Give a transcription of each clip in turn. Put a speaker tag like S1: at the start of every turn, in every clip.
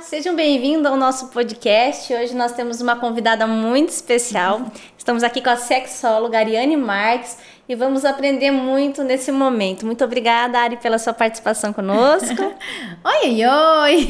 S1: sejam bem-vindos ao nosso podcast. Hoje nós temos uma convidada muito especial. Estamos aqui com a sexóloga Ariane Marques e vamos aprender muito nesse momento. Muito obrigada, Ari, pela sua participação conosco.
S2: Oi!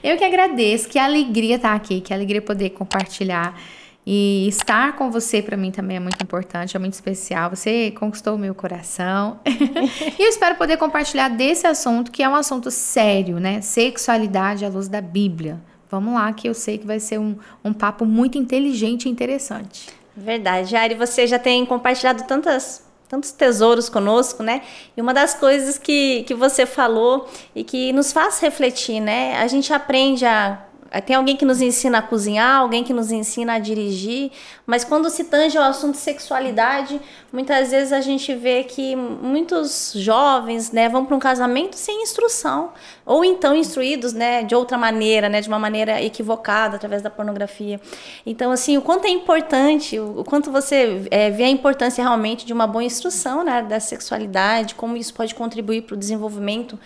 S2: Eu que agradeço, que alegria estar aqui, que alegria poder compartilhar. E estar com você para mim também é muito importante, é muito especial. Você conquistou o meu coração. E eu espero poder compartilhar desse assunto, que é um assunto sério, né? Sexualidade à luz da Bíblia. Vamos lá, que eu sei que vai ser um papo muito inteligente e interessante.
S1: Verdade. Ari, você já tem compartilhado tantos tesouros conosco, né? E uma das coisas que você falou e que nos faz refletir, né? A gente aprende tem alguém que nos ensina a cozinhar, alguém que nos ensina a dirigir, mas quando se tange ao assunto sexualidade, muitas vezes a gente vê que muitos jovens, né, vão para um casamento sem instrução, ou então instruídos, né, de outra maneira, né, de uma maneira equivocada, através da pornografia. Então, assim, o quanto é importante, o quanto você vê a importância realmente de uma boa instrução na área da sexualidade, como isso pode contribuir para o desenvolvimento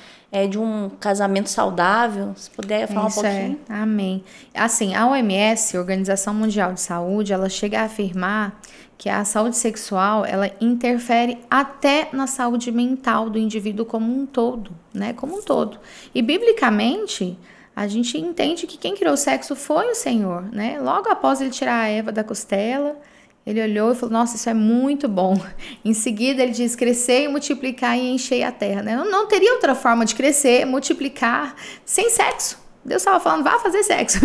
S1: de um casamento saudável. Se puder falar um pouquinho.
S2: Amém. Assim, a OMS, Organização Mundial de Saúde, ela chega a afirmar que a saúde sexual, ela interfere até na saúde mental do indivíduo como um todo, né? Como um todo. E, biblicamente, a gente entende que quem criou o sexo foi o Senhor, né? Logo após ele tirar a Eva da costela, ele olhou e falou, nossa, isso é muito bom. Em seguida, ele diz, crescer e multiplicar e encher a terra, né? Não teria outra forma de crescer, multiplicar, sem sexo. Deus estava falando, vá fazer sexo.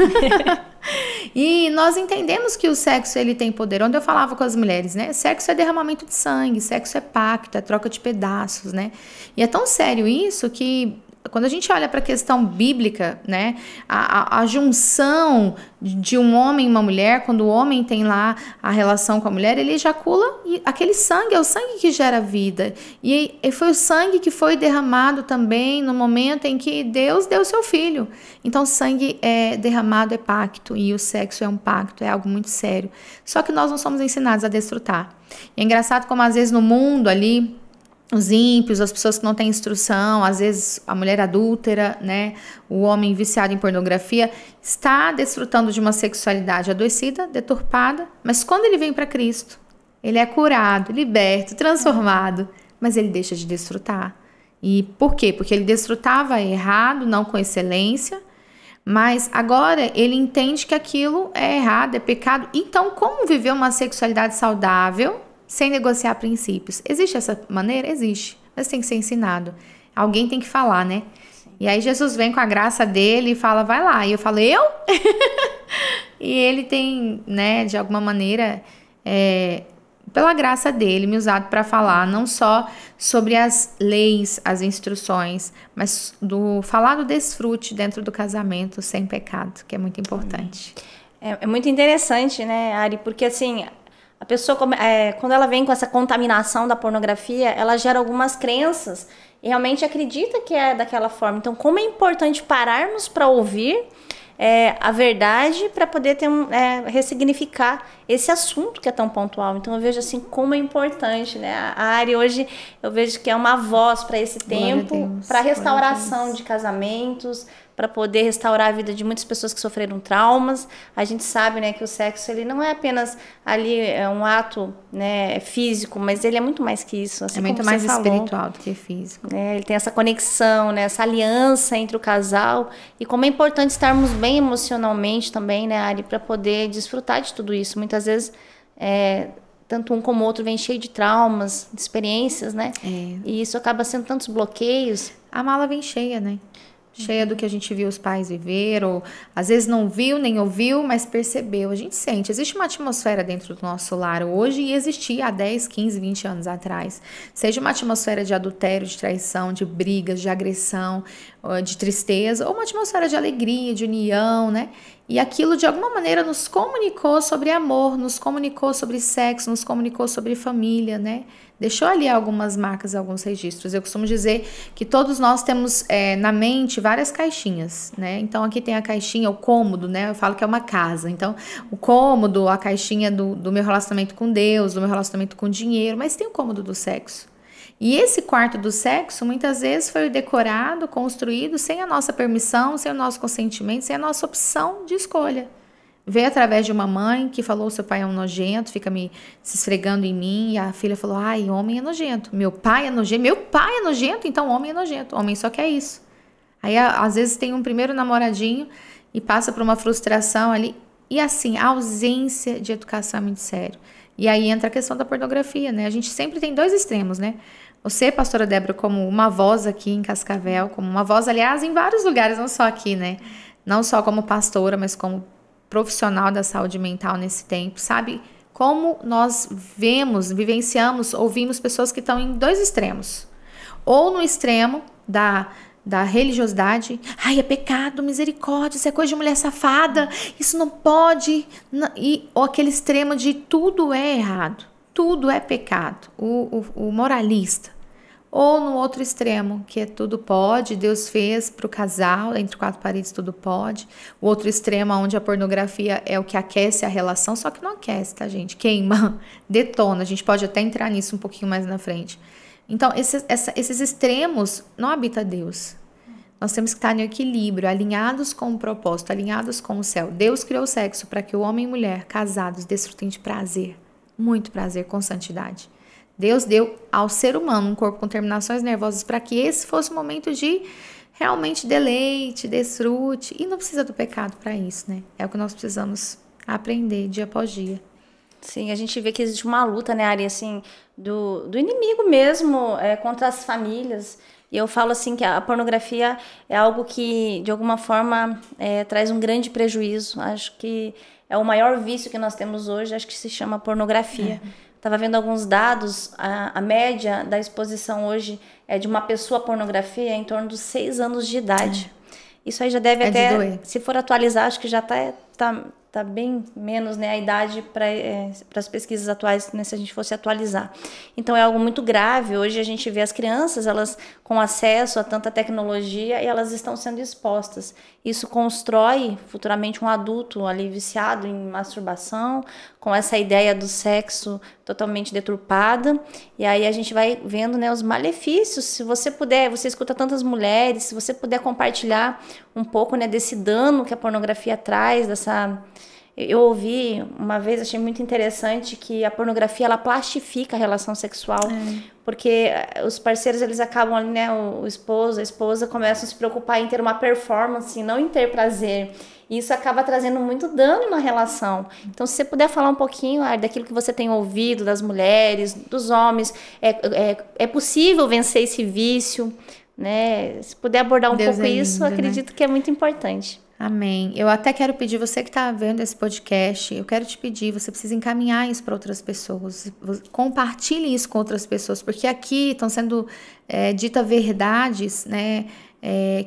S2: E nós entendemos que o sexo, ele tem poder. Onde eu falava com as mulheres, né? Sexo é derramamento de sangue, sexo é pacto, é troca de pedaços, né? E é tão sério isso que quando a gente olha para a questão bíblica, né, a junção de um homem e uma mulher, quando o homem tem lá a relação com a mulher, ele ejacula e aquele sangue é o sangue que gera vida. E foi o sangue que foi derramado também no momento em que Deus deu seu filho. Então, sangue derramado é pacto e o sexo é um pacto, é algo muito sério. Só que nós não somos ensinados a desfrutar. E é engraçado como às vezes no mundo ali, os ímpios, as pessoas que não têm instrução, às vezes a mulher adúltera, né, o homem viciado em pornografia, está desfrutando de uma sexualidade adoecida, deturpada, mas quando ele vem para Cristo, ele é curado, liberto, transformado, mas ele deixa de desfrutar. E por quê? Porque ele desfrutava errado, não com excelência, mas agora ele entende que aquilo é errado, é pecado. Então, como viver uma sexualidade saudável sem negociar princípios? Existe essa maneira? Existe, mas tem que ser ensinado. Alguém tem que falar, né? Sim. E aí Jesus vem com a graça dele e fala, vai lá. E eu falo, eu? E ele tem, né, de alguma maneira, pela graça dele, me usado para falar não só sobre as leis, as instruções, mas falar do desfrute dentro do casamento sem pecado, que é muito importante.
S1: É muito interessante, né, Ari? Porque, assim, a pessoa, quando ela vem com essa contaminação da pornografia, ela gera algumas crenças e realmente acredita que é daquela forma. Então, como é importante pararmos para ouvir a verdade para poder ressignificar esse assunto que é tão pontual. Então, eu vejo assim como é importante, né? A Ari hoje, eu vejo que é uma voz para esse tempo, para restauração de casamentos, para poder restaurar a vida de muitas pessoas que sofreram traumas. A gente sabe, né, que o sexo ele não é apenas ali um ato, né, físico, mas ele é muito mais que isso. Assim,
S2: é muito mais espiritual do que físico.
S1: Ele tem essa conexão, né, essa aliança entre o casal. E como é importante estarmos bem emocionalmente também, né, Ari, para poder desfrutar de tudo isso. Muitas vezes, tanto um como o outro vem cheio de traumas, de experiências, né? E isso acaba sendo tantos bloqueios.
S2: A mala vem cheia, né? Cheia do que a gente viu os pais viver, ou às vezes não viu, nem ouviu, mas percebeu. A gente sente. Existe uma atmosfera dentro do nosso lar hoje e existia há 10, 15, 20 anos atrás. Seja uma atmosfera de adultério, de traição, de brigas, de agressão, de tristeza, ou uma atmosfera de alegria, de união, né? E aquilo, de alguma maneira, nos comunicou sobre amor, nos comunicou sobre sexo, nos comunicou sobre família, né? Deixou ali algumas marcas, alguns registros. Eu costumo dizer que todos nós temos na mente várias caixinhas, né? Então, aqui tem a caixinha, o cômodo, né? Eu falo que é uma casa. Então, o cômodo, a caixinha do meu relacionamento com Deus, do meu relacionamento com o dinheiro, mas tem o cômodo do sexo. E esse quarto do sexo, muitas vezes, foi decorado, construído sem a nossa permissão, sem o nosso consentimento, sem a nossa opção de escolha. Veio através de uma mãe que falou: seu pai é um nojento, fica se esfregando em mim. E a filha falou: ai, homem é nojento. Meu pai é nojento, então homem é nojento. Homem só quer isso. Aí, às vezes, tem um primeiro namoradinho e passa por uma frustração ali. E assim, a ausência de educação é muito sério. E aí entra a questão da pornografia, né? A gente sempre tem 2 extremos, né? Você, pastora Débora, como uma voz aqui em Cascavel, como uma voz, aliás, em vários lugares, não só aqui, né? Não só como pastora, mas como profissional da saúde mental nesse tempo, sabe? Como nós vivenciamos, ouvimos pessoas que estão em 2 extremos. Ou no extremo da religiosidade: ai, é pecado, misericórdia, isso é coisa de mulher safada, isso não pode. Ou aquele extremo de tudo é errado, tudo é pecado, o moralista. Ou no outro extremo, que é tudo pode, Deus fez para o casal, entre 4 paredes tudo pode. O outro extremo, onde a pornografia é o que aquece a relação, só que não aquece, tá, gente? Queima, detona. A gente pode até entrar nisso um pouquinho mais na frente. Então, esses extremos não habita Deus. Nós temos que estar no equilíbrio, alinhados com o propósito, alinhados com o céu. Deus criou o sexo para que o homem e mulher, casados, desfrutem de prazer, muito prazer, com santidade. Deus deu ao ser humano um corpo com terminações nervosas para que esse fosse um momento de realmente deleite, desfrute. E não precisa do pecado para isso, né? É o que nós precisamos aprender dia após dia.
S1: Sim, a gente vê que existe uma luta, né, Ari, assim, do inimigo mesmo contra as famílias. E eu falo assim que a pornografia é algo que, de alguma forma, traz um grande prejuízo. Acho que é o maior vício que nós temos hoje, acho que se chama pornografia. Estava vendo alguns dados, a média da exposição hoje é de uma pessoa à pornografia em torno dos 6 anos de idade. Isso aí já deve até, se for atualizar, acho que já tá bem menos, né, a idade para as pesquisas atuais, né, se a gente fosse atualizar. Então é algo muito grave. Hoje a gente vê as crianças, elas com acesso a tanta tecnologia, e elas estão sendo expostas. Isso constrói futuramente um adulto ali viciado em masturbação, com essa ideia do sexo totalmente deturpada. E aí a gente vai vendo, né, os malefícios. Se você puder, você escuta tantas mulheres, se você puder compartilhar um pouco, né, desse dano que a pornografia traz, dessa... Eu ouvi uma vez, achei muito interessante, que a pornografia, ela plastifica a relação sexual, porque os parceiros, eles acabam ali, né, o esposo, a esposa começam a se preocupar em ter uma performance, não em ter prazer. E isso acaba trazendo muito dano na relação. Então, se você puder falar um pouquinho, daquilo que você tem ouvido das mulheres, dos homens, é possível vencer esse vício, né? Se puder abordar um pouco isso, acredito que é muito importante.
S2: Amém. Eu até quero pedir, você que está vendo esse podcast, eu quero te pedir, você precisa encaminhar isso para outras pessoas. Compartilhe isso com outras pessoas, porque aqui estão sendo ditas verdades, né,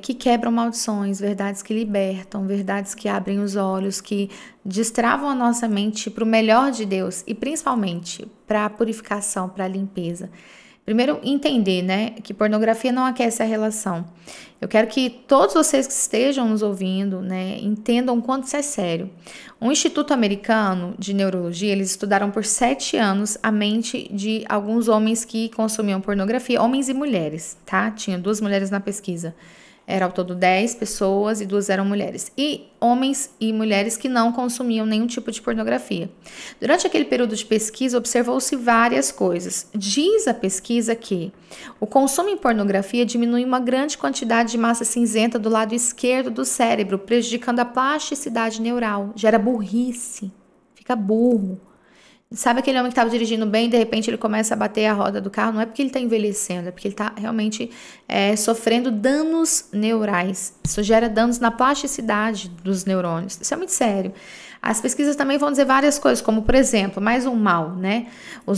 S2: que quebram maldições, verdades que libertam, verdades que abrem os olhos, que destravam a nossa mente para o melhor de Deus e principalmente para a purificação, para a limpeza. Primeiro, entender, né, que pornografia não aquece a relação. Eu quero que todos vocês que estejam nos ouvindo, né, entendam o quanto isso é sério. Um instituto americano de neurologia, eles estudaram por 7 anos a mente de alguns homens que consumiam pornografia, homens e mulheres, tá? Tinha 2 mulheres na pesquisa. Era ao todo 10 pessoas e 2 eram mulheres. E homens e mulheres que não consumiam nenhum tipo de pornografia. Durante aquele período de pesquisa, observou-se várias coisas. Diz a pesquisa que o consumo em pornografia diminui uma grande quantidade de massa cinzenta do lado esquerdo do cérebro, prejudicando a plasticidade neural. Gera burrice, fica burro. Sabe aquele homem que estava dirigindo bem e de repente ele começa a bater a roda do carro? Não é porque ele está envelhecendo, é porque ele está realmente sofrendo danos neurais. Isso gera danos na plasticidade dos neurônios. Isso é muito sério. As pesquisas também vão dizer várias coisas, como, por exemplo, mais um mal, né? O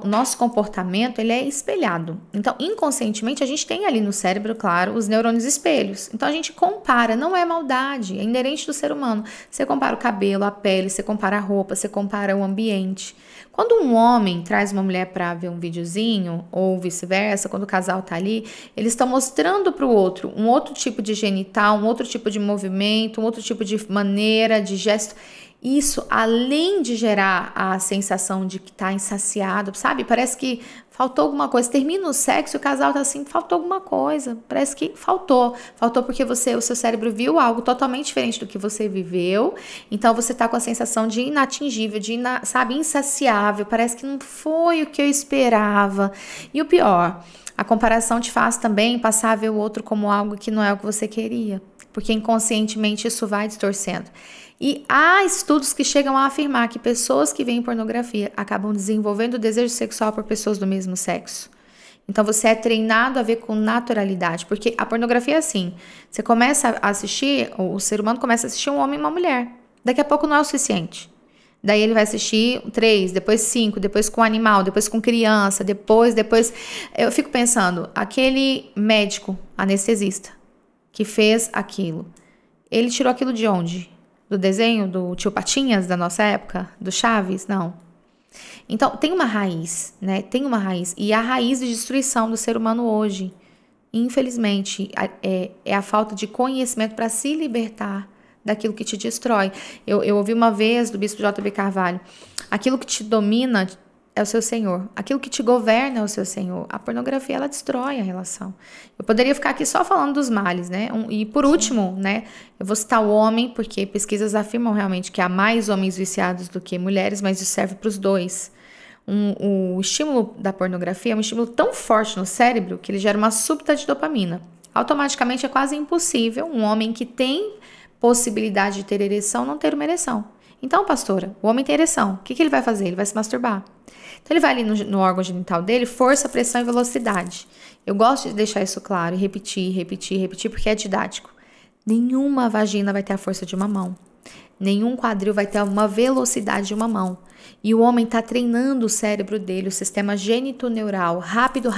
S2: nosso comportamento, ele é espelhado. Então, inconscientemente, a gente tem ali no cérebro, claro, os neurônios espelhos. Então, a gente compara, não é maldade, é inerente do ser humano. Você compara o cabelo, a pele, você compara a roupa, você compara o ambiente. Quando um homem traz uma mulher para ver um videozinho, ou vice-versa, quando o casal tá ali, eles estão mostrando para o outro um outro tipo de genital, um outro tipo de movimento, um outro tipo de maneira, de gesto. Isso, além de gerar a sensação de que tá insaciado, sabe? Parece que faltou alguma coisa. Termina o sexo e o casal tá assim, faltou alguma coisa. Parece que faltou. Faltou porque o seu cérebro viu algo totalmente diferente do que você viveu. Então você tá com a sensação de inatingível, sabe, insaciável. Parece que não foi o que eu esperava. E o pior, a comparação te faz também passar a ver o outro como algo que não é o que você queria. Porque inconscientemente isso vai distorcendo. E há estudos que chegam a afirmar que pessoas que veem pornografia acabam desenvolvendo desejo sexual por pessoas do mesmo sexo. Então você é treinado a ver com naturalidade, porque a pornografia é assim, você começa a assistir, o ser humano começa a assistir um homem e uma mulher. Daqui a pouco não é o suficiente. Daí ele vai assistir 3, depois 5, depois com animal, depois com criança, depois... Eu fico pensando, aquele médico anestesista que fez aquilo, ele tirou aquilo de onde? Do desenho do Tio Patinhas da nossa época? Do Chaves? Não. Então, tem uma raiz, né? Tem uma raiz. E a raiz de destruição do ser humano hoje, infelizmente, é a falta de conhecimento para se libertar daquilo que te destrói. Eu ouvi uma vez do bispo J.B. Carvalho, aquilo que te domina é o seu senhor. Aquilo que te governa é o seu senhor. A pornografia, ela destrói a relação. Eu poderia ficar aqui só falando dos males, né? E por último, né? Eu vou citar o homem, porque pesquisas afirmam realmente que há mais homens viciados do que mulheres, mas isso serve para os dois. O estímulo da pornografia é um estímulo tão forte no cérebro que ele gera uma súbita de dopamina. Automaticamente é quase impossível um homem que tem possibilidade de ter ereção não ter uma ereção. Então, pastora, o homem tem ereção. O que ele vai fazer? Ele vai se masturbar. Então, ele vai ali no órgão genital dele, força, pressão e velocidade. Eu gosto de deixar isso claro e repetir, porque é didático. Nenhuma vagina vai ter a força de uma mão. Nenhum quadril vai ter uma velocidade de uma mão. E o homem está treinando o cérebro dele, o sistema genitoneural, rápido.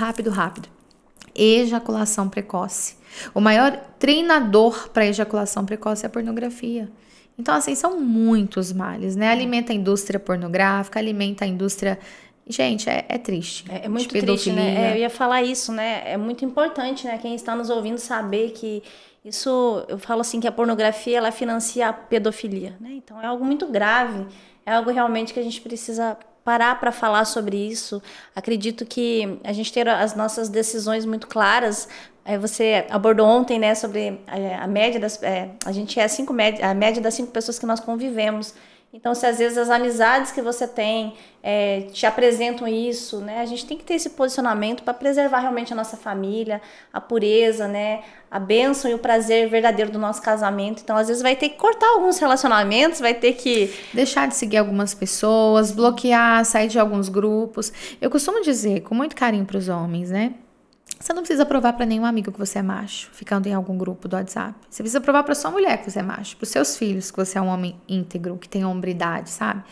S2: Ejaculação precoce. O maior treinador para ejaculação precoce é a pornografia. Então, assim, são muitos males, né? Alimenta a indústria pornográfica, alimenta a indústria... Gente, é triste.
S1: É muito triste, né? Eu ia falar isso, né? É muito importante, né? Quem está nos ouvindo saber que isso... Eu falo assim que a pornografia, ela financia a pedofilia, né? Então, é algo muito grave. É algo realmente que a gente precisa parar para falar sobre isso. Acredito que a gente ter as nossas decisões muito claras. Você abordou ontem, né, sobre a média das... a gente é a média das 5 pessoas que nós convivemos. Então, se às vezes as amizades que você tem te apresentam isso, né, a gente tem que ter esse posicionamento para preservar realmente a nossa família, a pureza, né, a bênção e o prazer verdadeiro do nosso casamento. Então, às vezes vai ter que cortar alguns relacionamentos, vai ter que...
S2: deixar de seguir algumas pessoas, bloquear, sair de alguns grupos. Eu costumo dizer, com muito carinho para os homens, né, você não precisa provar para nenhum amigo que você é macho, ficando em algum grupo do WhatsApp. Você precisa provar para sua mulher que você é macho, para os seus filhos que você é um homem íntegro, que tem hombridade, sabe?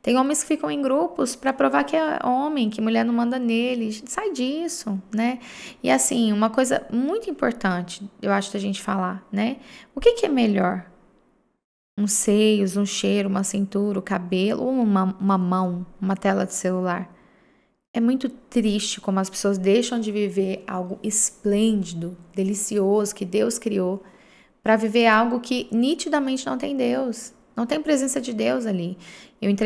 S2: Tem homens que ficam em grupos para provar que é homem, que mulher não manda nele. Sai disso, né? E assim, uma coisa muito importante, eu acho da gente falar, né? O que é melhor? Um seios, um cheiro, uma cintura, o cabelo ou uma mão, uma tela de celular? É muito triste como as pessoas deixam de viver algo esplêndido, delicioso, que Deus criou, para viver algo que nitidamente não tem Deus, não tem presença de Deus ali. Eu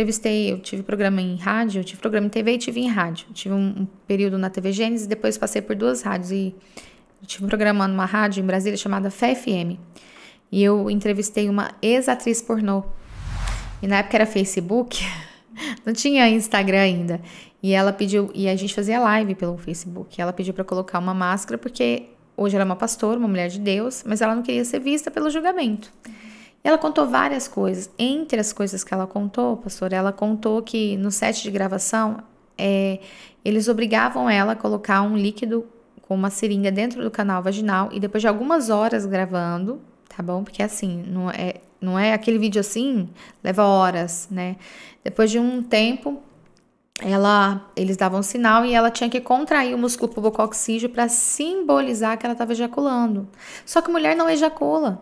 S2: tive programa em rádio, eu tive programa em TV e tive em rádio. Eu tive um período na TV Gênesis, depois passei por 2 rádios e eu tive um programa numa rádio em Brasília chamada Fé FM. E eu entrevistei uma ex-atriz pornô. E na época era Facebook, não tinha Instagram ainda. E ela pediu, e a gente fazia live pelo Facebook. Ela pediu para colocar uma máscara porque hoje ela é uma pastora, uma mulher de Deus, mas ela não queria ser vista pelo julgamento. E ela contou várias coisas. Entre as coisas que ela contou, pastora, ela contou que no set de gravação, eles obrigavam ela a colocar um líquido com uma seringa dentro do canal vaginal e depois de algumas horas gravando, tá bom? Porque assim, não é aquele vídeo assim, leva horas, né? Depois de um tempo, eles davam um sinal e ela tinha que contrair o músculo pubococcígeo para simbolizar que ela estava ejaculando. Só que mulher não ejacula.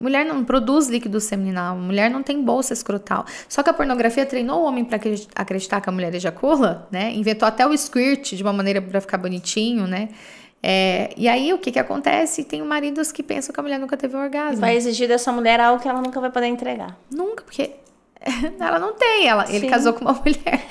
S2: Mulher não produz líquido seminal, mulher não tem bolsa escrotal. Só que a pornografia treinou o homem para acreditar que a mulher ejacula, né? Inventou até o squirt de uma maneira para ficar bonitinho, né? E aí o que acontece? Tem maridos que pensam que a mulher nunca teve um orgasmo.
S1: Vai exigir dessa mulher algo que ela nunca vai poder entregar.
S2: Nunca, porque Ela não tem, ele
S1: Sim.
S2: casou com uma mulher.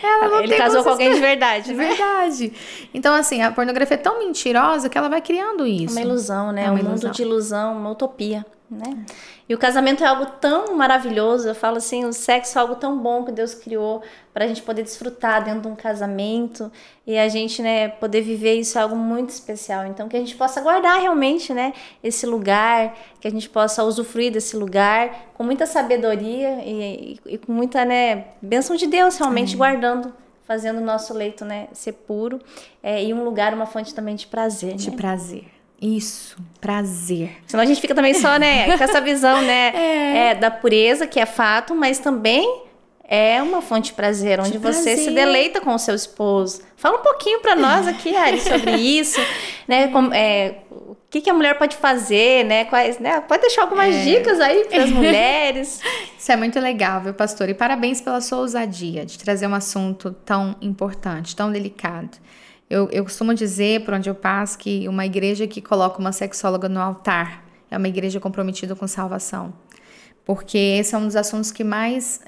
S2: Ela não
S1: Ele
S2: tem
S1: casou com alguém de
S2: consistência.
S1: verdade,
S2: De
S1: né?
S2: verdade. Então, assim, a pornografia é tão mentirosa que ela vai criando isso.
S1: Uma ilusão, né?
S2: É uma
S1: Um mundo
S2: ilusão.
S1: de ilusão, uma utopia, né? E o casamento é algo tão maravilhoso. Eu falo assim, o sexo é algo tão bom que Deus criou para a gente poder desfrutar dentro de um casamento e a gente, né, poder viver isso é algo muito especial. Então, que a gente possa guardar realmente, né, esse lugar, que a gente possa usufruir desse lugar com muita sabedoria e com muita, né, bênção de Deus realmente guardando, fazendo o nosso leito, né, ser puro e um lugar, uma fonte também de prazer,
S2: De
S1: né?
S2: prazer. Isso, prazer.
S1: Senão a gente fica também só, né, com essa visão, né, da pureza, que é fato, mas também é uma fonte de prazer, onde você se deleita com o seu esposo. Fala um pouquinho para nós aqui, Ari, sobre isso, né, o que a mulher pode fazer, né, pode deixar algumas dicas aí para as mulheres.
S2: Isso é muito legal, viu, pastor? E parabéns pela sua ousadia de trazer um assunto tão importante, tão delicado. Eu costumo dizer, por onde eu passo, que uma igreja que coloca uma sexóloga no altar é uma igreja comprometida com salvação. Porque esse é um dos assuntos que mais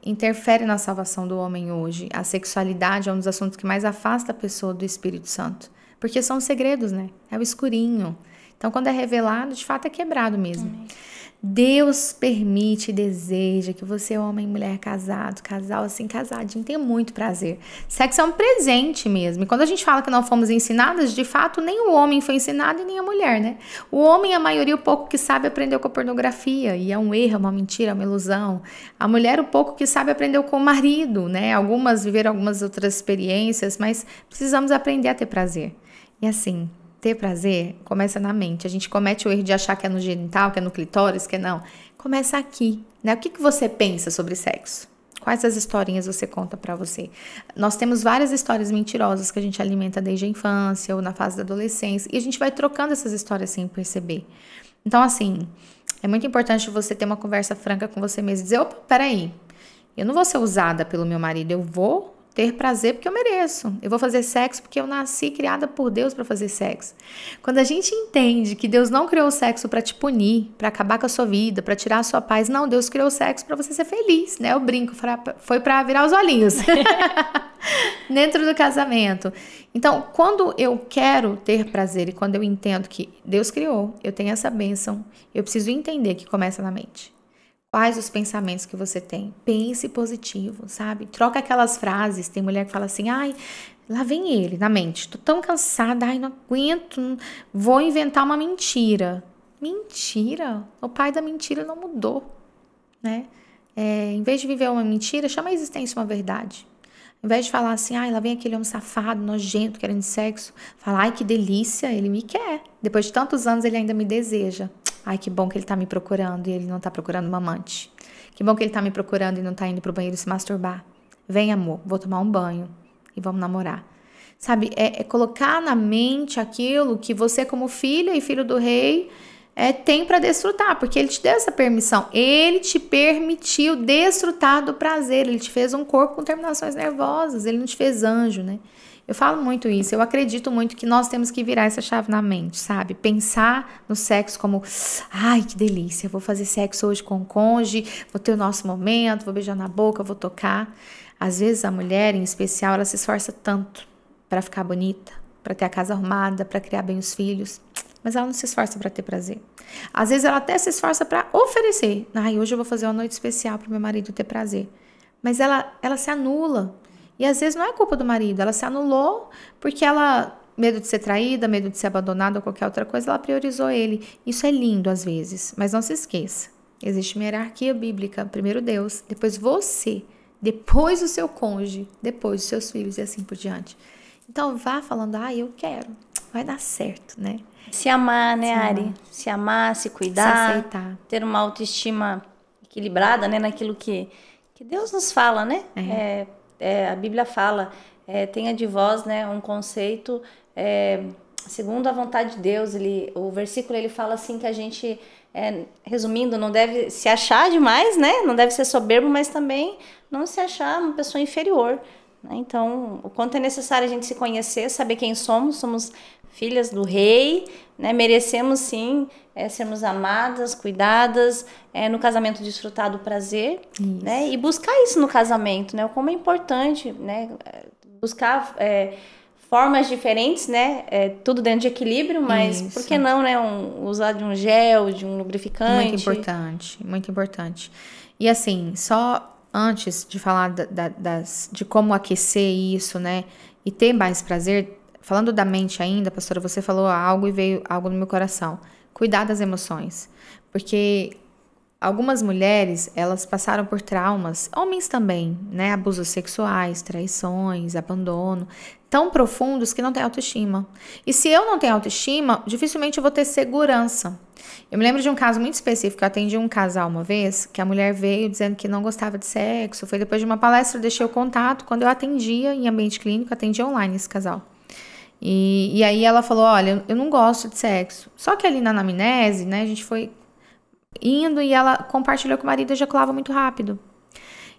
S2: interfere na salvação do homem hoje. A sexualidade é um dos assuntos que mais afasta a pessoa do Espírito Santo. Porque são segredos, né? É o escurinho. Então, quando é revelado, de fato é quebrado mesmo. Deus permite e deseja que você, homem e mulher casado, casal assim, casadinho, tenha muito prazer. Sexo é um presente mesmo. E quando a gente fala que não fomos ensinadas, de fato, nem o homem foi ensinado e nem a mulher, né? O homem, a maioria, o pouco que sabe, aprendeu com a pornografia. E é um erro, é uma mentira, é uma ilusão. A mulher, o pouco que sabe, aprendeu com o marido, né? Algumas viveram algumas outras experiências, mas precisamos aprender a ter prazer. E assim, ter prazer começa na mente. A gente comete o erro de achar que é no genital, que é no clitóris, que não. Começa aqui, né? O que você pensa sobre sexo? Quais as historinhas você conta pra você? Nós temos várias histórias mentirosas que a gente alimenta desde a infância ou na fase da adolescência e a gente vai trocando essas histórias sem perceber. Então, assim, é muito importante você ter uma conversa franca com você mesmo e dizer, opa, peraí, eu não vou ser usada pelo meu marido, eu vou ter prazer porque eu mereço. Eu vou fazer sexo porque eu nasci criada por Deus para fazer sexo. Quando a gente entende que Deus não criou o sexo para te punir, para acabar com a sua vida, para tirar a sua paz, não, Deus criou o sexo para você ser feliz, né? O brinco foi para virar os olhinhos dentro do casamento. Então, quando eu quero ter prazer e quando eu entendo que Deus criou, eu tenho essa bênção, eu preciso entender que começa na mente. Quais os pensamentos que você tem? Pense positivo, sabe? Troca aquelas frases. Tem mulher que fala assim, ai, lá vem ele na mente. Tô tão cansada, ai, não aguento, vou inventar uma mentira. Mentira? O pai da mentira não mudou, né? Em vez de viver uma mentira, chama a existência uma verdade. Ao invés de falar assim, ai, lá vem aquele homem safado, nojento, querendo sexo. Fala, ai, que delícia, ele me quer. Depois de tantos anos, ele ainda me deseja. Ai, que bom que ele tá me procurando e ele não tá procurando uma amante. Que bom que ele tá me procurando e não tá indo pro banheiro se masturbar. Vem, amor, vou tomar um banho e vamos namorar. Sabe, é colocar na mente aquilo que você, como filha e filho do rei, tem para desfrutar, porque ele te deu essa permissão. Ele te permitiu desfrutar do prazer. Ele te fez um corpo com terminações nervosas. Ele não te fez anjo, né? Eu falo muito isso, eu acredito muito que nós temos que virar essa chave na mente, sabe? Pensar no sexo como, ai, que delícia, vou fazer sexo hoje com o cônjuge, vou ter o nosso momento, vou beijar na boca, vou tocar. Às vezes a mulher, em especial, ela se esforça tanto para ficar bonita, para ter a casa arrumada, para criar bem os filhos, mas ela não se esforça para ter prazer. Às vezes ela até se esforça para oferecer, ai, hoje eu vou fazer uma noite especial para o meu marido ter prazer, mas ela se anula. E às vezes não é culpa do marido, ela se anulou porque ela, medo de ser traída, medo de ser abandonada ou qualquer outra coisa, ela priorizou ele. Isso é lindo às vezes, mas não se esqueça. Existe uma hierarquia bíblica, primeiro Deus, depois você, depois o seu cônjuge, depois os seus filhos e assim por diante. Então vá falando, eu quero, vai dar certo, né?
S1: Se amar, né, Ari? Se amar, se cuidar,
S2: se aceitar.
S1: Ter uma autoestima equilibrada, né, naquilo que Deus nos fala, né? A Bíblia fala, tenha de vós, né, um conceito segundo a vontade de Deus. O versículo ele fala assim que a gente, resumindo, não deve se achar demais, né? Não deve ser soberbo, mas também não se achar uma pessoa inferior, né? Então, o quanto é necessário a gente se conhecer, saber quem somos filhas do rei, né? Merecemos sim sermos amadas, cuidadas, no casamento desfrutar do prazer, né? E buscar isso no casamento, né? Como é importante, né? Buscar formas diferentes, né? Tudo dentro de equilíbrio, mas por que não, né? Usar de um gel, de um lubrificante.
S2: Muito importante, muito importante. E assim, só antes de falar de como aquecer isso, né? E ter mais prazer, falando da mente ainda, pastora, você falou algo e veio algo no meu coração. Cuidar das emoções. Porque algumas mulheres, elas passaram por traumas, homens também, né? Abusos sexuais, traições, abandono, tão profundos que não tem autoestima. E se eu não tenho autoestima, dificilmente eu vou ter segurança. Eu me lembro de um caso muito específico. Eu atendi um casal uma vez, que a mulher veio dizendo que não gostava de sexo. Foi depois de uma palestra, eu deixei o contato. Quando eu atendia em ambiente clínico, atendia online esse casal. E aí ela falou, olha, eu não gosto de sexo. Só que ali na anamnese, né, a gente foi indo e ela compartilhou que o marido ejaculava muito rápido.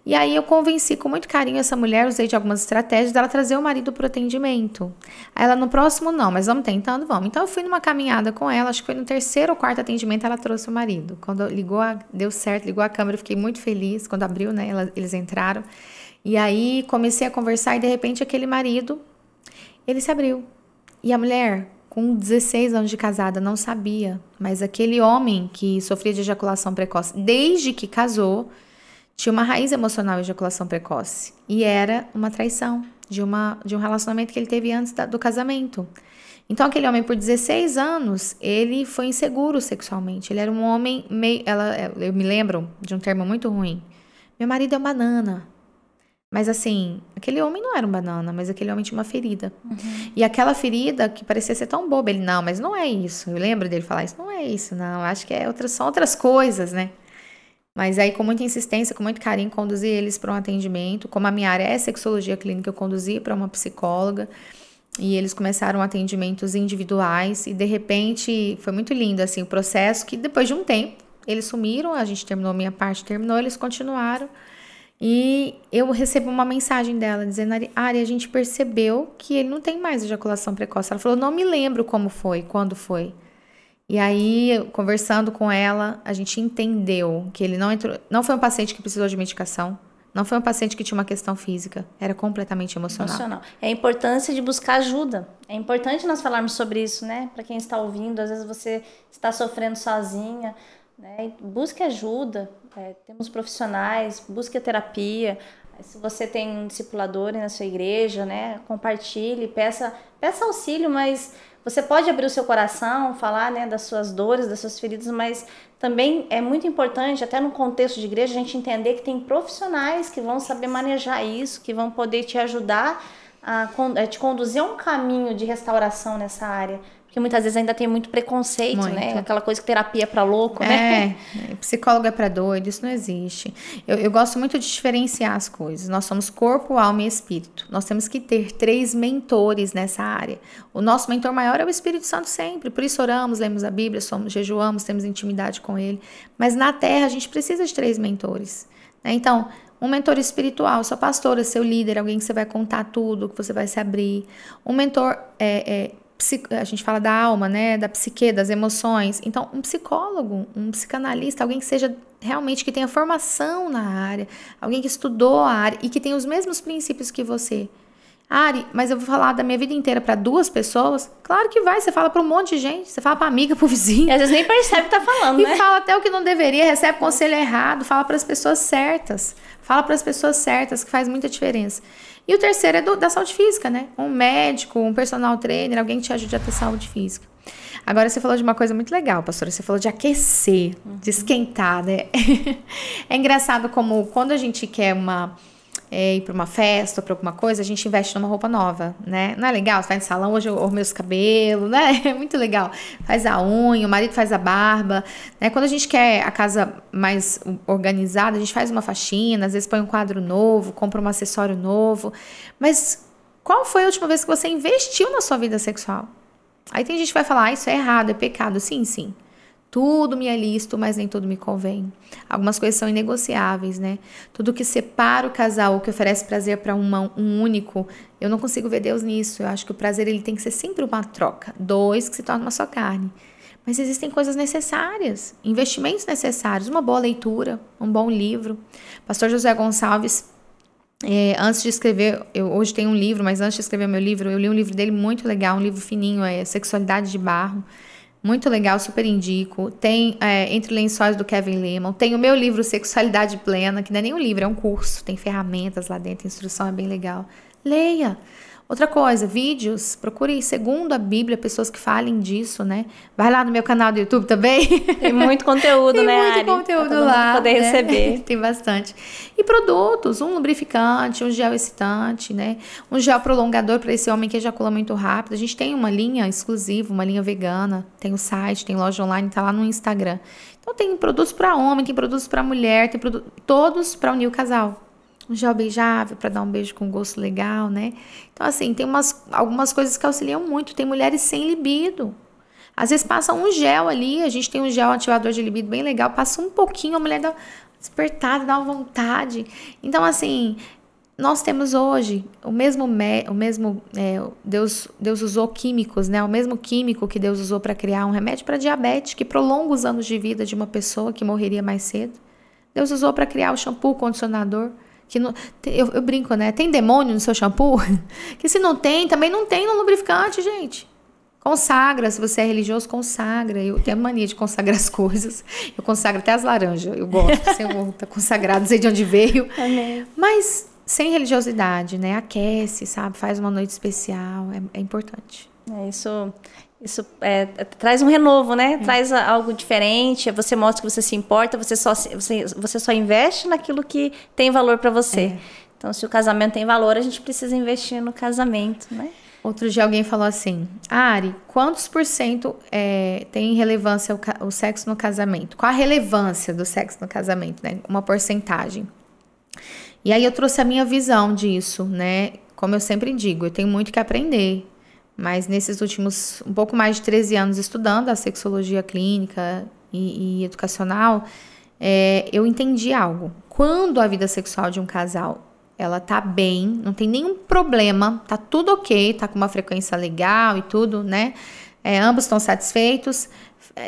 S2: E aí eu convenci com muito carinho essa mulher, usei de algumas estratégias dela trazer o marido para o atendimento. Aí ela, no próximo não, mas vamos tentando, vamos. Então eu fui numa caminhada com ela, acho que foi no 3º ou 4º atendimento, ela trouxe o marido. Quando deu certo, ligou a câmera, eu fiquei muito feliz. Quando abriu, né, eles entraram. E aí comecei a conversar e de repente aquele marido, ele se abriu. E a mulher, com 16 anos de casada, não sabia. Mas aquele homem que sofria de ejaculação precoce, desde que casou, tinha uma raiz emocional de ejaculação precoce. E era uma traição de um relacionamento que ele teve antes do casamento. Então, aquele homem, por 16 anos, ele foi inseguro sexualmente. Ele era um homem meio... eu me lembro de um termo muito ruim. Meu marido é um banana. Mas assim, aquele homem não era um banana, mas aquele homem tinha uma ferida. E aquela ferida que parecia ser tão boba, ele, não, mas não é isso. Eu lembro dele falar isso, não é isso, não, acho que são outras coisas, né? Mas aí, com muita insistência, com muito carinho, conduzi eles para um atendimento. Como a minha área é sexologia clínica, eu conduzi para uma psicóloga. E eles começaram atendimentos individuais. E, de repente, foi muito lindo, assim, o processo, que depois de um tempo, eles sumiram, a gente terminou, a minha parte terminou, eles continuaram. E eu recebo uma mensagem dela dizendo, Ari, a gente percebeu que ele não tem mais ejaculação precoce. Ela falou, não me lembro como foi, quando foi. E aí, conversando com ela, a gente entendeu que ele não foi um paciente que precisou de medicação, não foi um paciente que tinha uma questão física, era completamente emocional.
S1: É a importância de buscar ajuda. É importante nós falarmos sobre isso, né? Para quem está ouvindo, às vezes você está sofrendo sozinha, né? Busque ajuda. Temos profissionais, busque a terapia. Se você tem um discipulador na sua igreja, né? Compartilhe, peça auxílio, mas você pode abrir o seu coração, falar, né, das suas dores, das suas feridas, mas também é muito importante, até no contexto de igreja, a gente entender que tem profissionais que vão saber manejar isso, que vão poder te ajudar a te conduzir a um caminho de restauração nessa área. Porque muitas vezes ainda tem muito preconceito, né? Aquela coisa que terapia é pra louco, né?
S2: Psicólogo é pra doido, isso não existe. Eu gosto muito de diferenciar as coisas. Nós somos corpo, alma e espírito. Nós temos que ter 3 mentores nessa área. O nosso mentor maior é o Espírito Santo sempre. Por isso oramos, lemos a Bíblia, jejuamos, temos intimidade com ele. Mas na Terra a gente precisa de 3 mentores, né? Então, um mentor espiritual, sua pastora, seu líder, alguém que você vai contar tudo, que você vai se abrir. Um mentor a gente fala da alma, né, da psique, das emoções. Então, um psicólogo, um psicanalista, alguém que seja realmente, que tenha formação na área, alguém que estudou a área e que tenha os mesmos princípios que você. Ari, mas eu vou falar da minha vida inteira para 2 pessoas? Claro que vai, você fala para um monte de gente, você fala para amiga, para o vizinho.
S1: E às vezes nem percebe o que tá falando, né?
S2: E fala até o que não deveria, recebe conselho errado, fala para as pessoas certas. Fala para as pessoas certas, que faz muita diferença. E o terceiro é da saúde física, né? Um médico, um personal trainer, alguém que te ajude a ter saúde física. Agora, você falou de uma coisa muito legal, pastora. Você falou de aquecer, de esquentar, né? É engraçado como quando a gente quer ir para uma festa ou para alguma coisa, a gente investe numa roupa nova, né? Não é legal? Você vai no salão, hoje eu arrumei os cabelos, né? É muito legal. Faz a unha, o marido faz a barba, né? Quando a gente quer a casa mais organizada, a gente faz uma faxina, às vezes põe um quadro novo, compra um acessório novo. Mas qual foi a última vez que você investiu na sua vida sexual? Aí tem gente que vai falar, isso é errado, é pecado. Sim, sim. Tudo me é lícito, mas nem tudo me convém. Algumas coisas são inegociáveis, né? Tudo que separa o casal, o que oferece prazer para um único, eu não consigo ver Deus nisso. Eu acho que o prazer ele tem que ser sempre uma troca. Dois que se tornam uma só carne. Mas existem coisas necessárias, investimentos necessários, uma boa leitura, um bom livro. Pastor José Gonçalves, antes de escrever, eu hoje tenho um livro, mas antes de escrever meu livro, eu li um livro dele muito legal, um livro fininho, Sexualidade de Barro. Muito legal, super indico. Tem Entre Lençóis do Kevin Lehman. Tem o meu livro Sexualidade Plena, que não é nem um livro, é um curso. Tem ferramentas lá dentro, a instrução é bem legal. Leia. Outra coisa, vídeos. Procure, segundo a Bíblia, pessoas que falem disso, né? Vai lá no meu canal do YouTube também.
S1: Tem muito conteúdo, né, Ari?
S2: Tem muito conteúdo
S1: pra todo
S2: lá.
S1: mundo poder receber.
S2: Tem bastante. E produtos, um lubrificante, um gel excitante, né? Um gel prolongador para esse homem que ejacula muito rápido. A gente tem uma linha exclusiva, uma linha vegana. Tem o site, tem loja online, tá lá no Instagram. Então tem produtos para homem, tem produtos para mulher, tem todos para unir o casal. Um gel beijável para dar um beijo com gosto legal, né? Então, assim, tem algumas coisas que auxiliam muito. Tem mulheres sem libido. Às vezes passa um gel ali, a gente tem um gel ativador de libido bem legal, passa um pouquinho, a mulher dá uma despertada, dá uma vontade. Então, assim, nós temos hoje Deus usou químicos, né? O mesmo químico que Deus usou para criar um remédio para diabetes, que prolonga os anos de vida de uma pessoa que morreria mais cedo. Deus usou para criar o shampoo, o condicionador. Eu brinco, né? Tem demônio no seu shampoo? Que se não tem, também não tem no lubrificante, gente. Consagra, se você é religioso, consagra. Eu tenho a mania de consagrar as coisas. Eu consagro até as laranjas. Eu gosto, tá consagrado, não sei de onde veio. Mas sem religiosidade, né? Aquece, sabe? Faz uma noite especial. É importante.
S1: Isso traz um renovo, né? Traz algo diferente, você mostra que você se importa, você só investe naquilo que tem valor para você. Então, se o casamento tem valor, a gente precisa investir no casamento, né?
S2: Outro dia alguém falou assim, Ari, quantos por cento tem relevância o sexo no casamento? Qual a relevância do sexo no casamento, né? Uma porcentagem. E aí eu trouxe a minha visão disso, né? Como eu sempre digo, eu tenho muito que aprender. Mas nesses últimos, um pouco mais de 13 anos estudando a sexologia clínica e educacional, eu entendi algo. Quando a vida sexual de um casal, ela tá bem, não tem nenhum problema, tá tudo ok, tá com uma frequência legal e tudo, né? Ambos estão satisfeitos.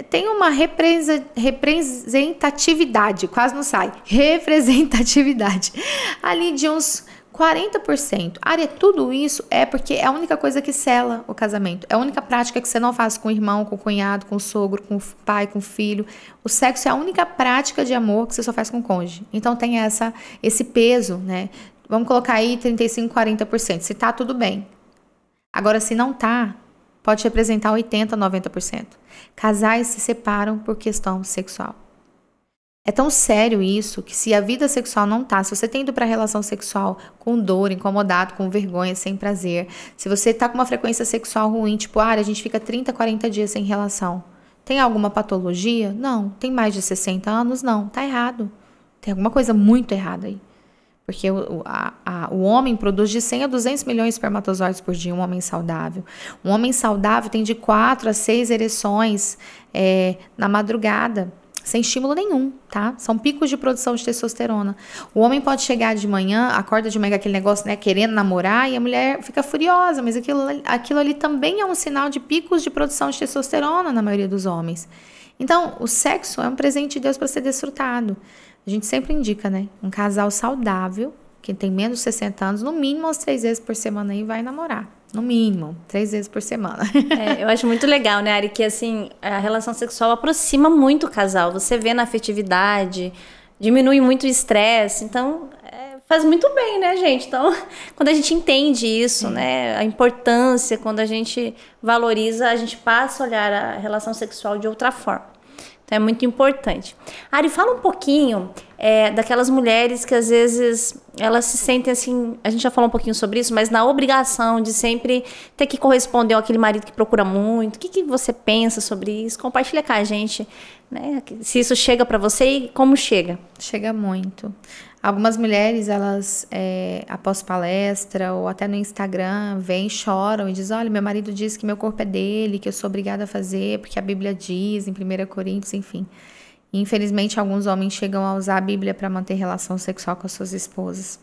S2: Tem uma representatividade, quase não sai, representatividade, ali de uns 40%. Área, tudo isso é porque é a única coisa que sela o casamento. É a única prática que você não faz com o irmão, com o cunhado, com o sogro, com o pai, com o filho. O sexo é a única prática de amor que você só faz com o cônjuge. Então tem esse peso, né? Vamos colocar aí 35%, 40%. Se tá, tudo bem. Agora, se não tá, pode representar 80%, 90%. Casais se separam por questão sexual. É tão sério isso que se a vida sexual não tá, se você tem ido para a relação sexual com dor, incomodado, com vergonha, sem prazer, se você tá com uma frequência sexual ruim, tipo, a gente fica 30, 40 dias sem relação, tem alguma patologia? Não. Tem mais de 60 anos? Não. Tá errado. Tem alguma coisa muito errada aí. Porque o homem produz de 100 a 200 milhões de espermatozoides por dia, um homem saudável. Um homem saudável tem de 4 a 6 ereções na madrugada, sem estímulo nenhum, tá? São picos de produção de testosterona. O homem pode chegar de manhã, acorda de manhã com aquele negócio, né, querendo namorar, e a mulher fica furiosa, mas aquilo ali também é um sinal de picos de produção de testosterona na maioria dos homens. Então, o sexo é um presente de Deus para ser desfrutado. A gente sempre indica, né? Um casal saudável, que tem menos de 60 anos, no mínimo umas 3 vezes por semana aí vai namorar. No mínimo, 3 vezes por semana.
S1: Eu acho muito legal, né, Ari, que assim, a relação sexual aproxima muito o casal. Você vê na afetividade, diminui muito o estresse. Então, faz muito bem, né, gente? Então, quando a gente entende isso, né, a importância, quando a gente valoriza, a gente passa a olhar a relação sexual de outra forma. Então, é muito importante. Ari, fala um pouquinho daquelas mulheres que às vezes elas se sentem assim, a gente já falou um pouquinho sobre isso, mas na obrigação de sempre ter que corresponder àquele marido que procura muito. O que você pensa sobre isso? Compartilha com a gente, né? Se isso chega para você e como chega.
S2: Chega muito. Algumas mulheres, elas, após palestra ou até no Instagram, vêm, choram e dizem, olha, meu marido disse que meu corpo é dele, que eu sou obrigada a fazer, porque a Bíblia diz, em 1 Coríntios, enfim. E, infelizmente, alguns homens chegam a usar a Bíblia para manter relação sexual com as suas esposas.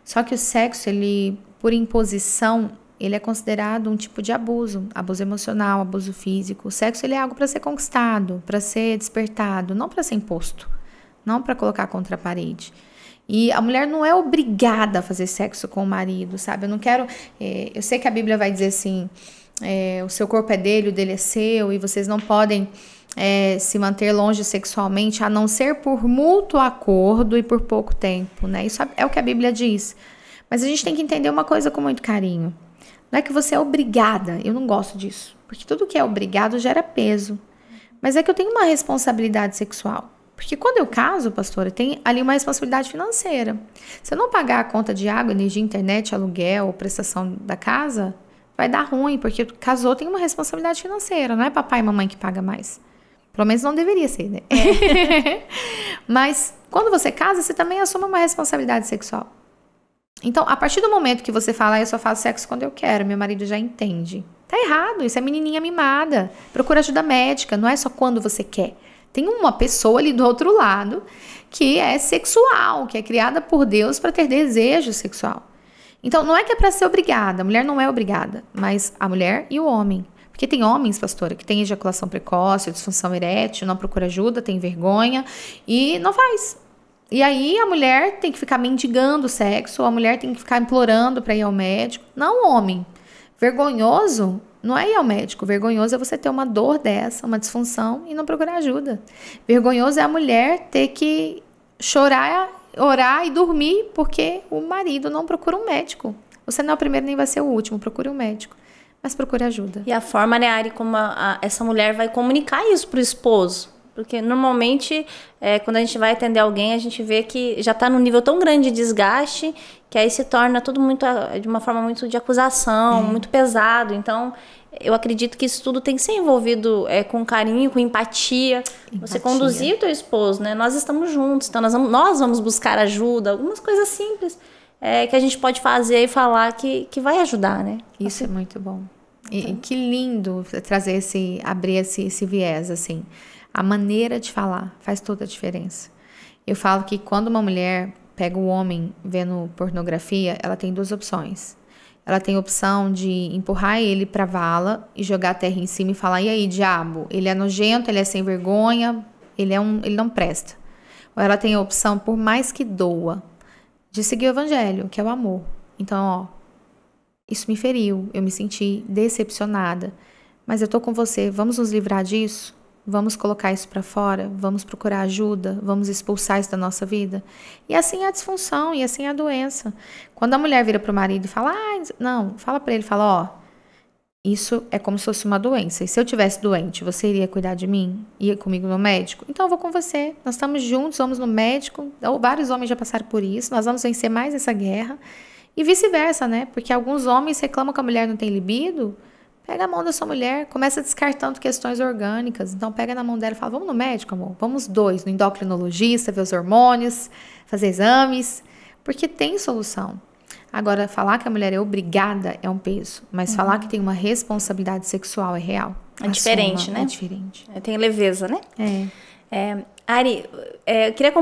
S2: Só que o sexo, ele, por imposição, ele é considerado um tipo de abuso emocional, abuso físico. O sexo, ele é algo para ser conquistado, para ser despertado, não para ser imposto, não para colocar contra a parede. E a mulher não é obrigada a fazer sexo com o marido, sabe? Eu não quero... eu sei que a Bíblia vai dizer assim, o seu corpo é dele, o dele é seu, e vocês não podem se manter longe sexualmente, a não ser por mútuo acordo e por pouco tempo, né? Isso é o que a Bíblia diz. Mas a gente tem que entender uma coisa com muito carinho. Não é que você é obrigada, eu não gosto disso. Porque tudo que é obrigado gera peso. Mas é que eu tenho uma responsabilidade sexual. Porque quando eu caso, pastora, tem ali uma responsabilidade financeira. Se eu não pagar a conta de água, energia, internet, aluguel, prestação da casa, vai dar ruim, porque casou tem uma responsabilidade financeira, não é papai e mamãe que paga mais. Pelo menos não deveria ser, né? Mas quando você casa, você também assume uma responsabilidade sexual. Então, a partir do momento que você fala, eu só faço sexo quando eu quero, meu marido já entende. Tá errado, isso é menininha mimada. Procura ajuda médica, não é só quando você quer. Tem uma pessoa ali do outro lado que é sexual, que é criada por Deus para ter desejo sexual. Então, não é que é para ser obrigada, a mulher não é obrigada, mas a mulher e o homem. Porque tem homens, pastora, que tem ejaculação precoce, disfunção erétil, não procura ajuda, tem vergonha e não faz. E aí a mulher tem que ficar mendigando sexo, ou a mulher tem que ficar implorando para ir ao médico. Não o homem. Vergonhoso não é ir ao médico. Vergonhoso é você ter uma dor dessa, uma disfunção e não procurar ajuda. Vergonhoso é a mulher ter que chorar, orar e dormir porque o marido não procura um médico. Você não é o primeiro nem vai ser o último, procure um médico. Mas procure ajuda.
S1: E a forma, né, Ari, como essa mulher vai comunicar isso pro esposo? Porque normalmente, quando a gente vai atender alguém, a gente vê que já está num nível tão grande de desgaste, que aí se torna tudo muito de uma forma muito de acusação, muito pesado. Então, eu acredito que isso tudo tem que ser envolvido com carinho, com empatia. Você conduzir o teu esposo, né? Nós estamos juntos, então nós vamos buscar ajuda, algumas coisas simples que a gente pode fazer e falar que vai ajudar, né?
S2: Isso é muito bom. E que lindo trazer abrir esse viés, assim. A maneira de falar faz toda a diferença. Eu falo que quando uma mulher pega o homem vendo pornografia, ela tem duas opções. Ela tem a opção de empurrar ele pra vala e jogar a terra em cima e falar, e aí, diabo? Ele é nojento, ele é sem vergonha, ele não presta. Ou ela tem a opção, por mais que doa, de seguir o evangelho, que é o amor. Então, isso me feriu, eu me senti decepcionada. Mas eu tô com você, vamos nos livrar disso? Vamos colocar isso para fora, vamos procurar ajuda, vamos expulsar isso da nossa vida. E assim é a disfunção, e assim é a doença. Quando a mulher vira pro marido e fala, não, fala para ele, fala, isso é como se fosse uma doença. E se eu tivesse doente, você iria cuidar de mim? Ia comigo no médico? Então eu vou com você. Nós estamos juntos, vamos no médico. Vários homens já passaram por isso, nós vamos vencer mais essa guerra. E vice-versa, né? Porque alguns homens reclamam que a mulher não tem libido. Pega a mão da sua mulher, começa descartando questões orgânicas. Então, pega na mão dela e fala, vamos no médico, amor? Vamos dois, no endocrinologista, ver os hormônios, fazer exames, porque tem solução. Agora, falar que a mulher é obrigada é um peso, mas falar que tem uma responsabilidade sexual é real.
S1: É diferente, né?
S2: É diferente.
S1: Tem leveza, né? Ari, eu queria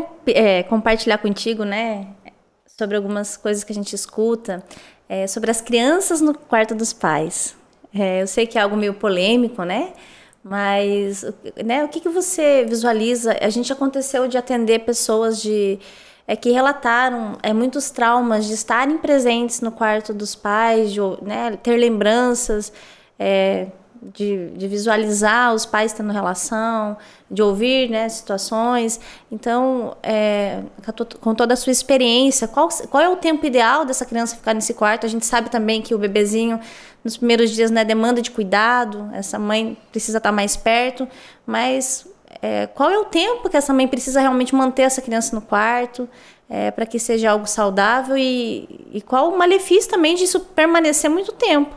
S1: compartilhar contigo, né, sobre algumas coisas que a gente escuta, sobre as crianças no quarto dos pais. Eu sei que é algo meio polêmico, né? Mas, né, o que você visualiza? A gente aconteceu de atender pessoas que relataram muitos traumas de estarem presentes no quarto dos pais, né, ter lembranças, de visualizar os pais tendo relação, de ouvir, né, situações. Então, com toda a sua experiência, qual é o tempo ideal dessa criança ficar nesse quarto? A gente sabe também que o bebezinho, nos primeiros dias, né, demanda de cuidado, essa mãe precisa estar mais perto, mas qual é o tempo que essa mãe precisa realmente manter essa criança no quarto, para que seja algo saudável e qual o malefício também disso permanecer muito tempo.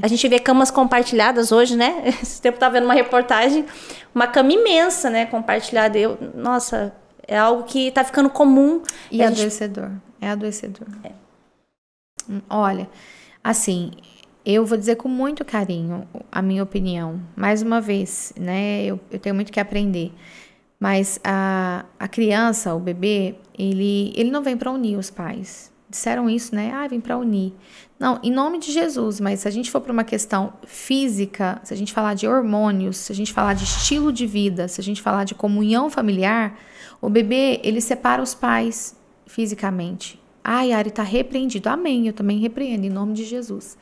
S1: A gente vê camas compartilhadas hoje, né? Esse tempo eu estava vendo uma reportagem, uma cama imensa, né, compartilhada. Nossa, é algo que está ficando comum.
S2: E é adoecedor. É adoecedor. Olha, assim, eu vou dizer com muito carinho a minha opinião. Mais uma vez, né? Eu tenho muito que aprender. Mas a criança, o bebê, ele não vem para unir os pais. Disseram isso, né? Vem para unir. Não, em nome de Jesus, mas se a gente for para uma questão física, se a gente falar de hormônios, se a gente falar de estilo de vida, se a gente falar de comunhão familiar, o bebê, ele separa os pais fisicamente. Yari, tá repreendido. Amém, eu também repreendo, em nome de Jesus.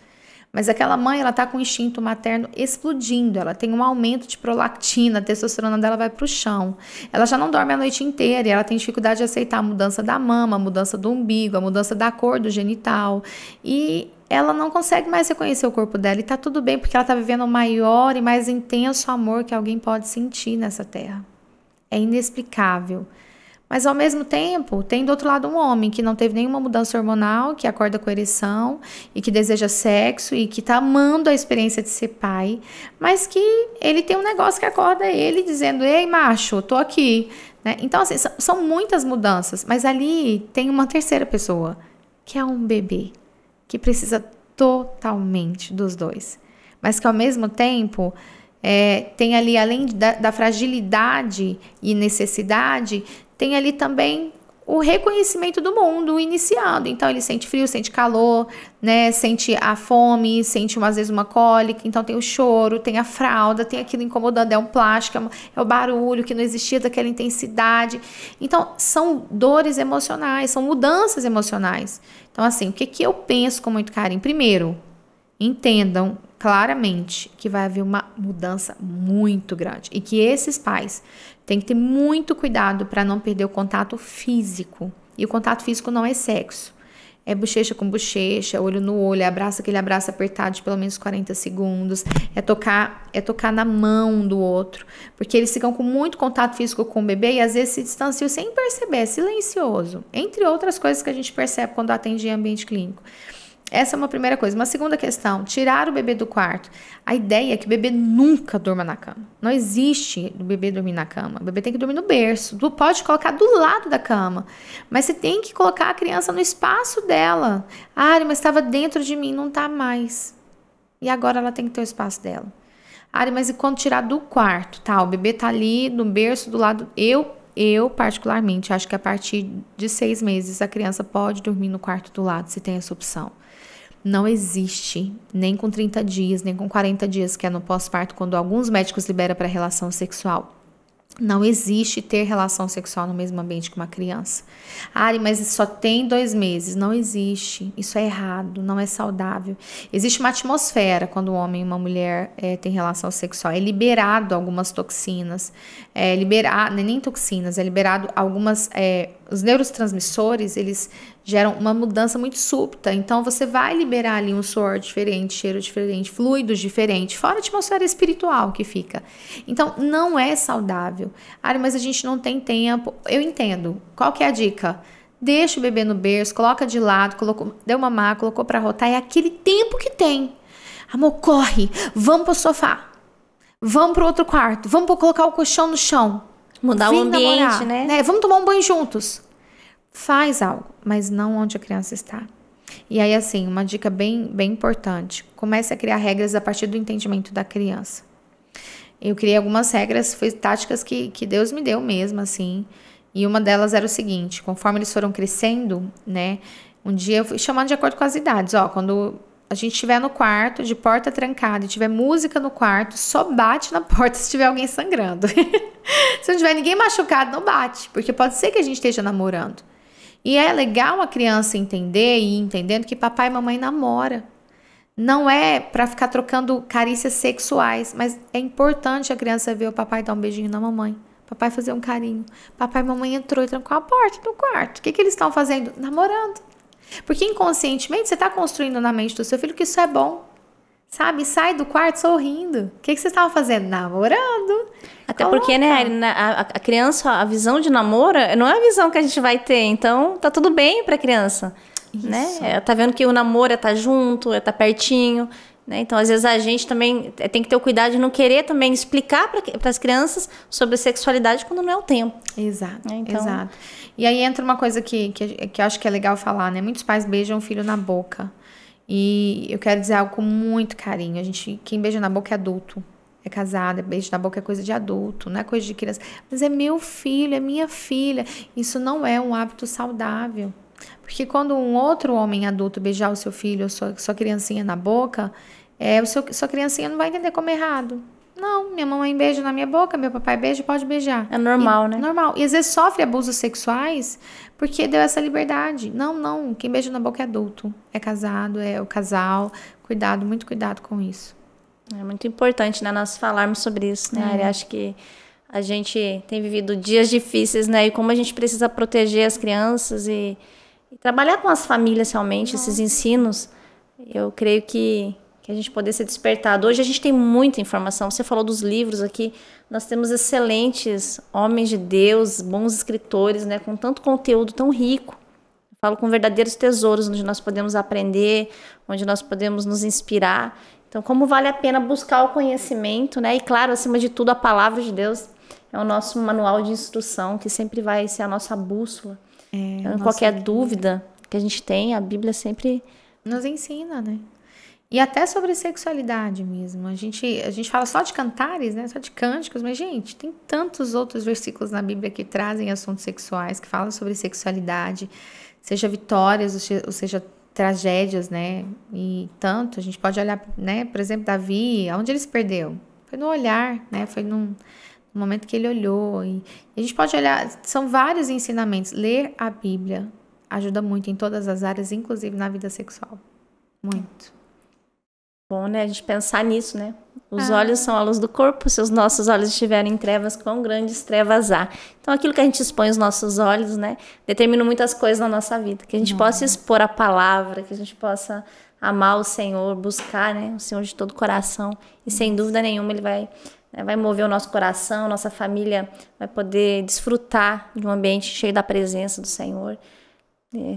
S2: Mas aquela mãe, ela tá com o instinto materno explodindo, ela tem um aumento de prolactina, a testosterona dela vai pro chão. Ela já não dorme a noite inteira e ela tem dificuldade de aceitar a mudança da mama, a mudança do umbigo, a mudança da cor do genital. E ela não consegue mais reconhecer o corpo dela e tá tudo bem, porque ela tá vivendo o maior e mais intenso amor que alguém pode sentir nessa terra. É inexplicável. Mas, ao mesmo tempo, tem do outro lado um homem que não teve nenhuma mudança hormonal, que acorda com ereção e que deseja sexo e que tá amando a experiência de ser pai, mas que ele tem um negócio que acorda ele dizendo, ei, macho, tô aqui. Né? Então, assim, são muitas mudanças, mas ali tem uma terceira pessoa, que é um bebê, que precisa totalmente dos dois. Mas que, ao mesmo tempo, tem ali, além da fragilidade e necessidade, tem ali também o reconhecimento do mundo iniciando. Então, ele sente frio, sente calor, né? Sente a fome, sente às vezes uma cólica. Então, tem o choro, tem a fralda, tem aquilo incomodando, é um plástico, é o barulho que não existia daquela intensidade. Então, são dores emocionais, são mudanças emocionais. Então, assim, o que eu penso com muito carinho? Primeiro, entendam claramente que vai haver uma mudança muito grande e que esses pais têm que ter muito cuidado para não perder o contato físico. E o contato físico não é sexo. É bochecha com bochecha, olho no olho, aquele abraço apertado de pelo menos 40 segundos. É tocar na mão do outro. Porque eles ficam com muito contato físico com o bebê e às vezes se distanciam sem perceber, é silencioso. Entre outras coisas que a gente percebe quando atende em ambiente clínico. Essa é uma primeira coisa. Uma segunda questão, tirar o bebê do quarto. A ideia é que o bebê nunca durma na cama. Não existe o bebê dormir na cama. O bebê tem que dormir no berço. Pode colocar do lado da cama. Mas você tem que colocar a criança no espaço dela. Mas estava dentro de mim, não está mais. E agora ela tem que ter o espaço dela. Mas e quando tirar do quarto? Tá, o bebê está ali no berço do lado... Eu, particularmente, acho que a partir de 6 meses a criança pode dormir no quarto do lado, se tem essa opção. Não existe, nem com 30 dias, nem com 40 dias, que é no pós-parto, quando alguns médicos liberam para relação sexual. Não existe ter relação sexual no mesmo ambiente que uma criança. Mas só tem 2 meses. Não existe. Isso é errado, não é saudável. Existe uma atmosfera quando um homem e uma mulher têm relação sexual. É liberado algumas toxinas. Nem toxinas, é liberado algumas... os neurotransmissores, eles geram uma mudança muito súbita. Então, você vai liberar ali um suor diferente, cheiro diferente, fluidos diferentes, fora a atmosfera espiritual que fica. Então, não é saudável. Mas a gente não tem tempo. Eu entendo. Qual que é a dica? Deixa o bebê no berço, coloca de lado, deu mamar, colocou para rotar. É aquele tempo que tem. Amor, corre. Vamos pro sofá. Vamos pro outro quarto. Vamos colocar o colchão no chão.
S1: Mudar o ambiente, né?
S2: Vamos tomar um banho juntos. Faz algo, mas não onde a criança está. E aí, assim, uma dica bem, bem importante. Comece a criar regras a partir do entendimento da criança. Eu criei algumas regras, foi táticas que Deus me deu mesmo, assim. E uma delas era o seguinte, conforme eles foram crescendo, né? Um dia eu fui chamando de acordo com as idades. Quando a gente estiver no quarto, de porta trancada, e tiver música no quarto, só bate na porta se tiver alguém sangrando. Se não tiver ninguém machucado, não bate. Porque pode ser que a gente esteja namorando. E é legal a criança entender e ir entendendo que papai e mamãe namoram. Não é para ficar trocando carícias sexuais, mas é importante a criança ver o papai dar um beijinho na mamãe. Papai fazer um carinho. Papai e mamãe entrou e trancou a porta do quarto. O que eles estão fazendo? Namorando. Porque inconscientemente você está construindo na mente do seu filho que isso é bom. Sabe? Sai do quarto sorrindo. O que você estava fazendo? Namorando.
S1: Até porque, né, a criança, a visão de namoro não é a visão que a gente vai ter. Então, tá tudo bem pra criança, né? Tá vendo que o namoro é tá junto, é tá pertinho, né? Então, às vezes, a gente também tem que ter o cuidado de não querer também explicar para as crianças sobre sexualidade quando não é o tempo.
S2: Exato,
S1: né? Então,
S2: exato. E aí entra uma coisa que eu acho que é legal falar, né? Muitos pais beijam o filho na boca. E eu quero dizer algo com muito carinho. Quem beija na boca é adulto. É casado, beijo na boca é coisa de adulto, não é coisa de criança. Mas é meu filho, é minha filha. Isso não é um hábito saudável. Porque quando um outro homem adulto beijar o seu filho ou sua criancinha na boca, sua criancinha não vai entender como é errado. Não, minha mamãe beija na minha boca, meu papai beija, pode beijar.
S1: É normal, né?
S2: Normal. E às vezes sofre abusos sexuais porque deu essa liberdade. Não, quem beija na boca é adulto, é casado, é o casal. Cuidado, muito cuidado com isso.
S1: É muito importante, né, nós falarmos sobre isso, né, Ari? Acho que a gente tem vivido dias difíceis, né, e como a gente precisa proteger as crianças e trabalhar com as famílias realmente, esses ensinos, eu creio que a gente poder ser despertado. Hoje a gente tem muita informação, você falou dos livros aqui, nós temos excelentes homens de Deus, bons escritores, né, com tanto conteúdo tão rico. Eu falo com verdadeiros tesouros, onde nós podemos aprender, onde nós podemos nos inspirar. Então, como vale a pena buscar o conhecimento, né? E, claro, acima de tudo, a palavra de Deus é o nosso manual de instrução, que sempre vai ser a nossa bússola. Então, qualquer dúvida que a gente tem, a Bíblia sempre
S2: nos ensina, né? E até sobre sexualidade mesmo. A gente fala só de cantares, né? Só de cânticos, mas, gente, tem tantos outros versículos na Bíblia que trazem assuntos sexuais, que falam sobre sexualidade, seja vitórias, ou seja tragédias, né? E tanto, a gente pode olhar, né? Por exemplo, Davi, aonde ele se perdeu? Foi no olhar, né? Foi no momento que ele olhou. E a gente pode olhar, são vários ensinamentos. Ler a Bíblia ajuda muito em todas as áreas, inclusive na vida sexual. Muito.
S1: Bom, né? A gente pensar nisso, né? Os olhos são a luz do corpo, se os nossos olhos estiverem em trevas, quão grandes trevas há. Então, aquilo que a gente expõe os nossos olhos, né? Determina muitas coisas na nossa vida. Que a gente possa expor a palavra, que a gente possa amar o Senhor, buscar, né? O Senhor de todo o coração. E, sem dúvida nenhuma, Ele vai mover o nosso coração, nossa família vai poder desfrutar de um ambiente cheio da presença do Senhor.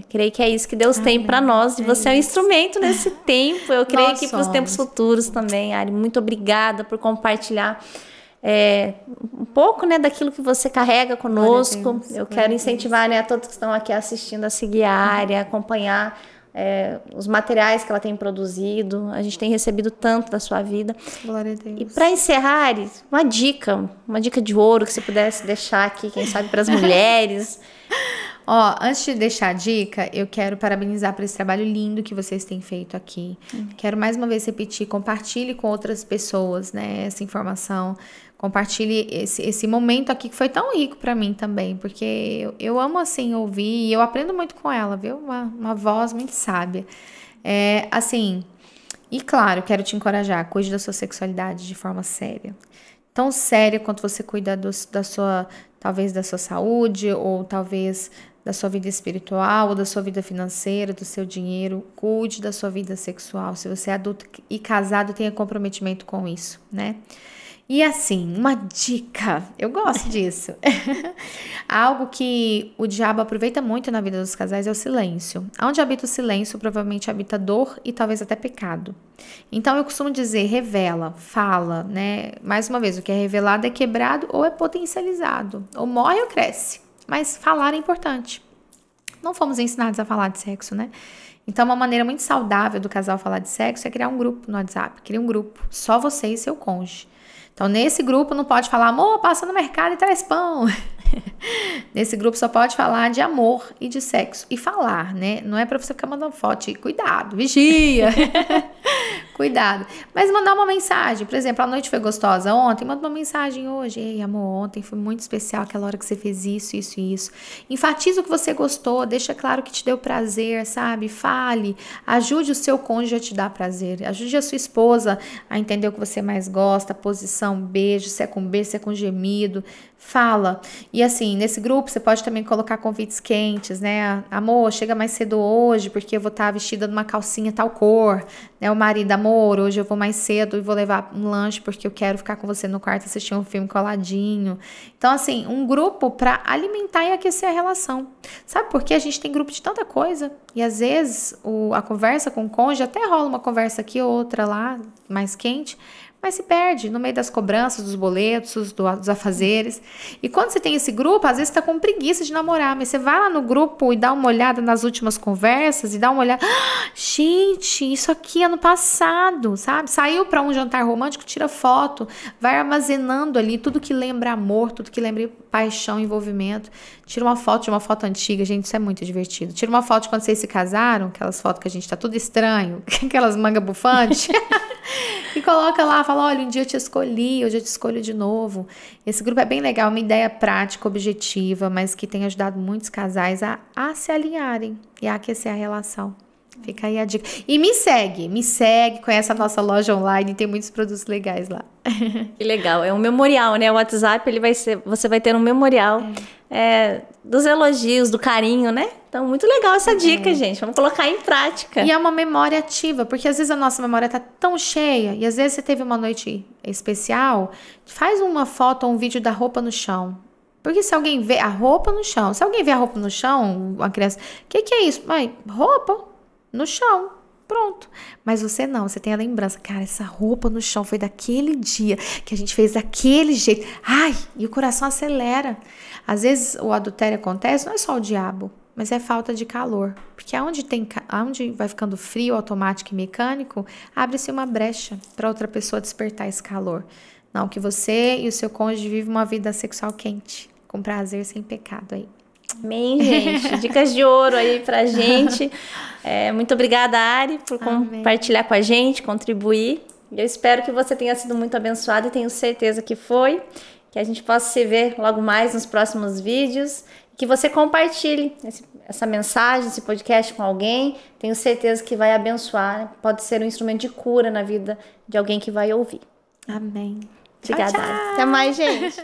S1: Creio que é isso que Deus tem para nós. E você é um instrumento nesse tempo. Eu creio que para os tempos futuros também, Ari. Muito obrigada por compartilhar um pouco, né, daquilo que você carrega conosco. Eu quero incentivar, né, a todos que estão aqui assistindo a seguir a Ari, a acompanhar os materiais que ela tem produzido. A gente tem recebido tanto da sua vida.
S2: Glória a Deus.
S1: E para encerrar, Ari, uma dica de ouro que você pudesse deixar aqui, quem sabe, para as mulheres.
S2: Antes de deixar a dica, eu quero parabenizar por esse trabalho lindo que vocês têm feito aqui. Quero mais uma vez repetir, compartilhe com outras pessoas, né, essa informação. Compartilhe esse momento aqui que foi tão rico para mim também, porque eu amo, assim, ouvir e eu aprendo muito com ela, viu? Uma voz muito sábia. E claro, quero te encorajar, cuide da sua sexualidade de forma séria. Tão séria quanto você cuida talvez da sua saúde, ou talvez da sua vida espiritual, ou da sua vida financeira, do seu dinheiro. Cuide da sua vida sexual. Se você é adulto e casado, tenha comprometimento com isso, né? E assim, uma dica, eu gosto disso. Algo que o diabo aproveita muito na vida dos casais é o silêncio. Onde habita o silêncio, provavelmente habita dor e talvez até pecado. Então eu costumo dizer, revela, fala, né? Mais uma vez, o que é revelado é quebrado ou é potencializado. Ou morre ou cresce. Mas falar é importante. Não fomos ensinados a falar de sexo, né? Então, uma maneira muito saudável do casal falar de sexo é criar um grupo no WhatsApp. Cria um grupo, só você e seu cônjuge. Então, nesse grupo não pode falar, amor, passa no mercado e traz pão. Nesse grupo só pode falar de amor e de sexo. E falar, né? Não é pra você ficar mandando foto. Cuidado, vigia. Cuidado. Mas mandar uma mensagem. Por exemplo, a noite foi gostosa ontem. Manda uma mensagem hoje. Ei, amor, ontem foi muito especial aquela hora que você fez isso, isso e isso. Enfatiza o que você gostou. Deixa claro que te deu prazer, sabe? Fale. Ajude o seu cônjuge a te dar prazer. Ajude a sua esposa a entender o que você mais gosta. Posição, beijo. Se é com beijo, se é com gemido. Fala. E assim, nesse grupo você pode também colocar convites quentes, né? Amor, chega mais cedo hoje porque eu vou estar vestida numa calcinha tal cor, né? O marido, amor, amor, hoje eu vou mais cedo e vou levar um lanche porque eu quero ficar com você no quarto assistir um filme coladinho. Então, assim, um grupo para alimentar e aquecer a relação. Sabe por quê? A gente tem grupo de tanta coisa e às vezes a conversa com o cônjuge até rola uma conversa aqui, outra lá, mais quente, mas se perde no meio das cobranças, dos boletos, dos afazeres. E quando você tem esse grupo, às vezes você tá com preguiça de namorar, mas você vai lá no grupo e dá uma olhada nas últimas conversas e dá uma olhada. Ah, gente, isso aqui ano passado, sabe? Saiu para um jantar romântico, tira foto, vai armazenando ali tudo que lembra amor, tudo que lembra paixão, envolvimento. Tira uma foto de uma foto antiga, gente, isso é muito divertido. Tira uma foto de quando vocês se casaram, aquelas fotos que a gente tá tudo estranho, aquelas manga bufante. E coloca lá, fala, olha, um dia eu te escolhi, hoje eu te escolho de novo. Esse grupo é bem legal, uma ideia prática, objetiva, mas que tem ajudado muitos casais a se alinharem e a aquecer a relação. Fica aí a dica. E me segue, conhece a nossa loja online, tem muitos produtos legais lá.
S1: Que legal, é um memorial, né? O WhatsApp, você vai ter um memorial dos elogios, do carinho, né? Então, muito legal essa dica, gente. Vamos colocar em prática.
S2: E é uma memória ativa, porque às vezes a nossa memória tá tão cheia, e às vezes você teve uma noite especial, faz uma foto ou um vídeo da roupa no chão. Porque se alguém vê a roupa no chão, uma criança, o que é isso? Mãe, roupa no chão. Pronto. Mas você não, você tem a lembrança. Cara, essa roupa no chão foi daquele dia que a gente fez daquele jeito. Ai, e o coração acelera. Às vezes o adultério acontece, não é só o diabo, mas é falta de calor. Porque aonde vai ficando frio, automático e mecânico, abre-se uma brecha para outra pessoa despertar esse calor. Não, que você e o seu cônjuge vivem uma vida sexual quente, com prazer sem pecado aí.
S1: Amém, gente. Dicas de ouro aí pra gente. Muito obrigada, Ari, por compartilhar com a gente, contribuir. Eu espero que você tenha sido muito abençoado e tenho certeza que foi. Que a gente possa se ver logo mais nos próximos vídeos. Que você compartilhe essa mensagem, esse podcast com alguém. Tenho certeza que vai abençoar. Pode ser um instrumento de cura na vida de alguém que vai ouvir.
S2: Amém.
S1: Obrigada. Tchau, tchau. Até mais, gente.